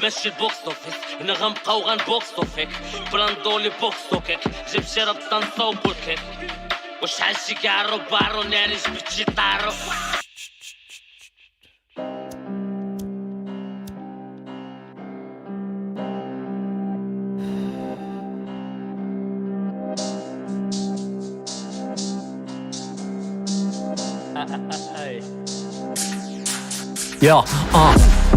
ماشي البوكس اوفيس هنا غنبقاو غنبوكسو فيك براندولي بوكسو كيك جيب شرب تنصوبو الكيك وشحال شي كاعرو بارو ناري جبت شي طارو يا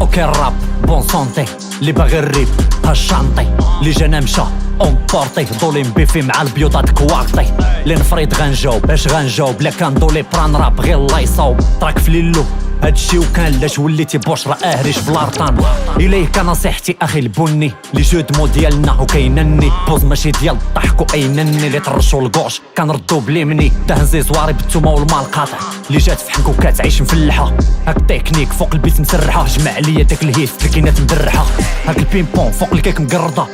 اوكي الراب بون سونتي اللي باغي الريب هالشانطي اللي جانا مشى اونبورتي دولين بيفي مع البيوضات كواغطي اللي نفريد غنجاوب باش غنجاوب لا كان دولي بران راب غير الله يصاوب تراك في ليلو هادشي وكان لاش وليتي بوشرا اهريش بلارطان اليك نصيحتي اخي البني لي جود مو ديالنا وكاينني بوز ماشي ديال الضحك واينني اللي طرشو الكوش كنردو بليمني تهزي زواري بالتومه والمال قاطع اللي جات في حنكو كتعيش مفلحه هاك تكنيك فوق البيت مسرحه جمع عليا داك الهيف اللي كاينات مدرحه هاك البينبون فوق الكيك مقرده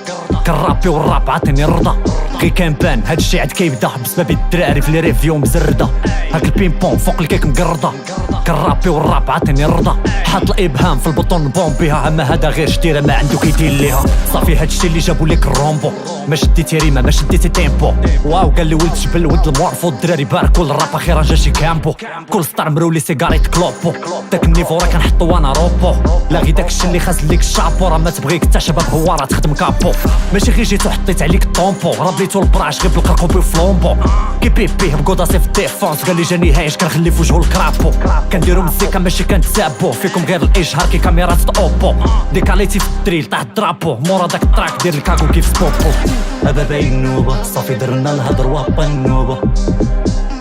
كنرابي والراب عاطيني الرضا كي كنبان هادشي عاد كيبدا بسبب الدراري في لي ريفيو مزرده هاك البينبون فوق الكيك مقرده كنرابي والراب عاطيني الرضا حاط الابهام في البطون بومبيها اما هذا غير شتيره ما عنده كيدير ليها صافي هادشي اللي جابوا لك الرومبو ما شديتي ريمه ما شديتي تيمبو واو قال لي ولد جبل ولد المورفو الدراري باركوا الراب اخيرا جا شي كامبو كل سطر مرولي سيجاريت كلوبو داك النيفو راه كنحطو وانا روبو لا غير داكشي اللي خاز ليك الشابو راه ما تبغيك حتى شباب هو راه تخدم كابو ماشي غير جيت وحطيت عليك الطومبو ربيتو البراش غير بالقرقوبي فلومبو كي بيبي بكوداسي في الديفونس قال لي جاني هايش كنخلي في وجهو الكرابو كنديرو مزيكا ماشي كنتسابو فيكم غير الاجهار كي كاميرات في اوبو ديكاليتي في الدريل طاح الدرابو مورا داك التراك دير الكاكو كيف سبوبو ابابا النوبه صافي درنا الهضر وابا النوبه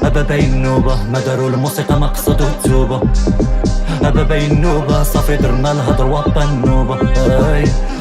ابابا النوبه ما داروا الموسيقى ما قصدوا التوبه ابابا النوبه صافي درنا الهضر وابا النوبه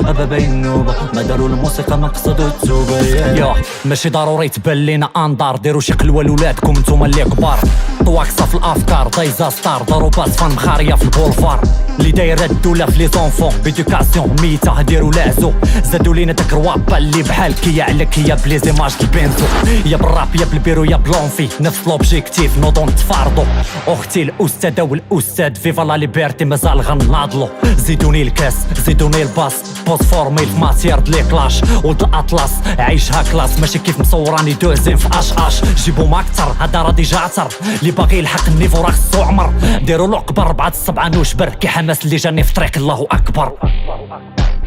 ابابا النوبه ما داروا الموسيقى ما قصدوا التوبه يا ماشي ضروري تبان لينا انظار ديروا شي قلوه لولادكم نتوما اللي كبار طواكسه في الافكار دايزا ستار ضربات فان مخاريه في البولفار اللي دايره الدوله في لي زونفون بيدوكاسيون ميته ديروا لازو زادوا لينا داك الروابا اللي بحال كيا عليك يا بلي زيماج البنزو يا بالراب يا بالبيرو يا بلونفي نفس لوبجيكتيف نوضون تفارضو اختي الاستاذه والاستاذ فيفا لا ليبرتي مازال غناضلو زيدوني الكاس زيدوني الباس بوز فورميل في ماتير دلي كلاش ولد الاطلس عيشها كلاس ماشي كيف مصوراني دوزين في اش جيبو ما اكتر هذا راه ديجا عتر اللي باغي يلحق النيفو راه خصو عمر ديروا له كبر 4 السبعه وجبر كي حماس اللي جاني في طريق الله اكبر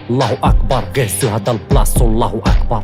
الله اكبر غير سو هذا البلاص الله اكبر